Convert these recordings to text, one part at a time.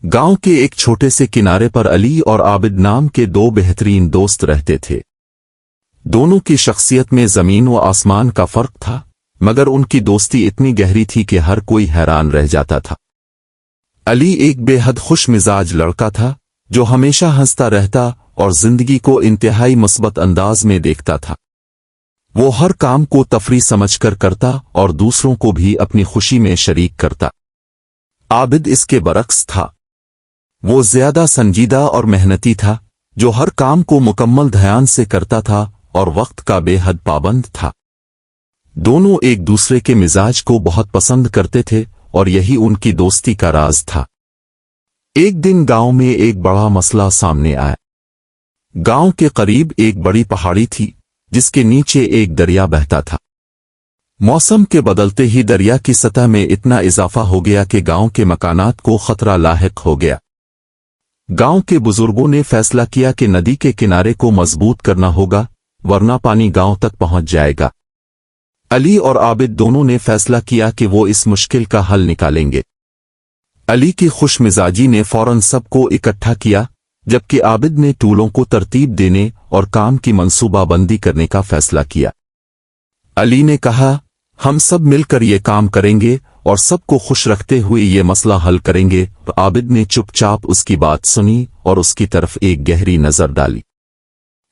गांव के एक छोटे से किनारे पर अली और आबिद नाम के दो बेहतरीन दोस्त रहते थे। दोनों की शख्सियत में जमीन व आसमान का फर्क था, मगर उनकी दोस्ती इतनी गहरी थी कि हर कोई हैरान रह जाता था। अली एक बेहद खुश मिजाज लड़का था जो हमेशा हंसता रहता और जिंदगी को इंतहाई मुस्बत अंदाज में देखता था। वो हर काम को तफरी समझकर करता और दूसरों को भी अपनी खुशी में शरीक करता। आबिद इसके बरक्स था। वो ज्यादा संजीदा और मेहनती था, जो हर काम को मुकम्मल ध्यान से करता था और वक्त का बेहद पाबंद था। दोनों एक दूसरे के मिजाज को बहुत पसंद करते थे और यही उनकी दोस्ती का राज था। एक दिन गांव में एक बड़ा मसला सामने आया। गांव के करीब एक बड़ी पहाड़ी थी जिसके नीचे एक दरिया बहता था। मौसम के बदलते ही दरिया की सतह में इतना इजाफा हो गया कि गांव के मकानात को खतरा लाहिक हो गया। गांव के बुजुर्गों ने फैसला किया कि नदी के किनारे को मजबूत करना होगा, वरना पानी गांव तक पहुंच जाएगा। अली और आबिद दोनों ने फैसला किया कि वो इस मुश्किल का हल निकालेंगे। अली की खुशमिजाजी ने फौरन सबको इकट्ठा किया, जबकि आबिद ने टूलों को तरतीब देने और काम की मंसूबाबंदी करने का फैसला किया। अली ने कहा, हम सब मिलकर ये काम करेंगे और सबको खुश रखते हुए ये मसला हल करेंगे। आबिद ने चुपचाप उसकी बात सुनी और उसकी तरफ एक गहरी नजर डाली।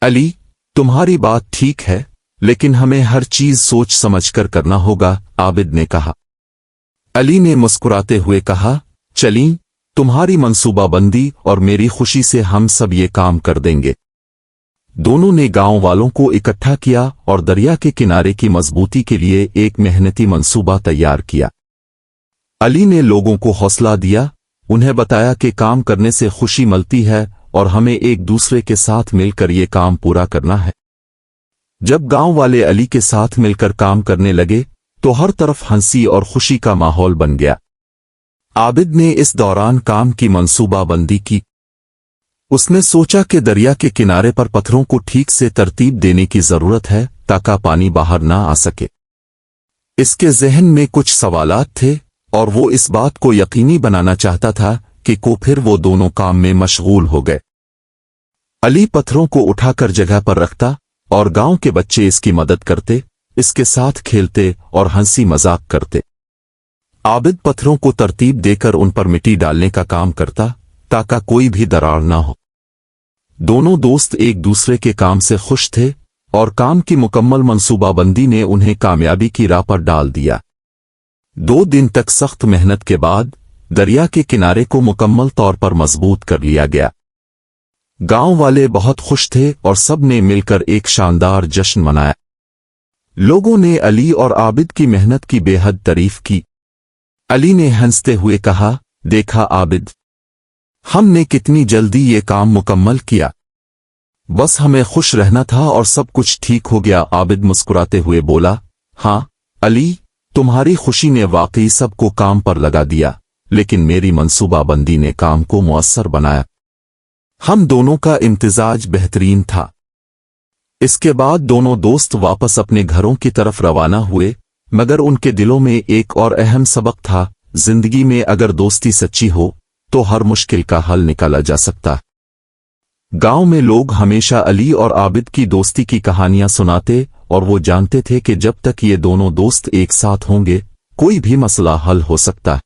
अली, तुम्हारी बात ठीक है, लेकिन हमें हर चीज सोच समझकर करना होगा, आबिद ने कहा। अली ने मुस्कुराते हुए कहा, चली, तुम्हारी मंसूबाबंदी और मेरी खुशी से हम सब ये काम कर देंगे। दोनों ने गांव वालों को इकट्ठा किया और दरिया के किनारे की मजबूती के लिए एक मेहनती मंसूबा तैयार किया। अली ने लोगों को हौसला दिया, उन्हें बताया कि काम करने से खुशी मिलती है और हमें एक दूसरे के साथ मिलकर ये काम पूरा करना है। जब गांव वाले अली के साथ मिलकर काम करने लगे तो हर तरफ हंसी और खुशी का माहौल बन गया। आबिद ने इस दौरान काम की मंसूबाबंदी की। उसने सोचा कि दरिया के किनारे पर पत्थरों को ठीक से तरतीब देने की जरूरत है ताकि पानी बाहर ना आ सके। इसके जहन में कुछ सवालात थे और वो इस बात को यकीनी बनाना चाहता था कि फिर वो दोनों काम में मशगूल हो गए। अली पत्थरों को उठाकर जगह पर रखता और गांव के बच्चे इसकी मदद करते, इसके साथ खेलते और हंसी मजाक करते। आबिद पत्थरों को तरतीब देकर उन पर मिट्टी डालने का काम करता ताकि कोई भी दरार ना हो। दोनों दोस्त एक दूसरे के काम से खुश थे और काम की मुकम्मल मंसूबाबंदी ने उन्हें कामयाबी की राह पर डाल दिया। 2 दिन तक सख्त मेहनत के बाद दरिया के किनारे को मुकम्मल तौर पर मजबूत कर लिया गया। गांव वाले बहुत खुश थे और सब ने मिलकर एक शानदार जश्न मनाया। लोगों ने अली और आबिद की मेहनत की बेहद तारीफ की। अली ने हंसते हुए कहा, देखा आबिद, हमने कितनी जल्दी ये काम मुकम्मल किया। बस हमें खुश रहना था और सब कुछ ठीक हो गया। आबिद मुस्कुराते हुए बोला, हाँ अली, तुम्हारी खुशी ने वाकई सबको काम पर लगा दिया, लेकिन मेरी मंसूबाबंदी ने काम को मुअस्सर बनाया। हम दोनों का इम्तिजाज बेहतरीन था। इसके बाद दोनों दोस्त वापस अपने घरों की तरफ रवाना हुए, मगर उनके दिलों में एक और अहम सबक था, जिंदगी में अगर दोस्ती सच्ची हो तो हर मुश्किल का हल निकाला जा सकता। गांव में लोग हमेशा अली और आबिद की दोस्ती की कहानियां सुनाते और वो जानते थे कि जब तक ये दोनों दोस्त एक साथ होंगे कोई भी मसला हल हो सकता है।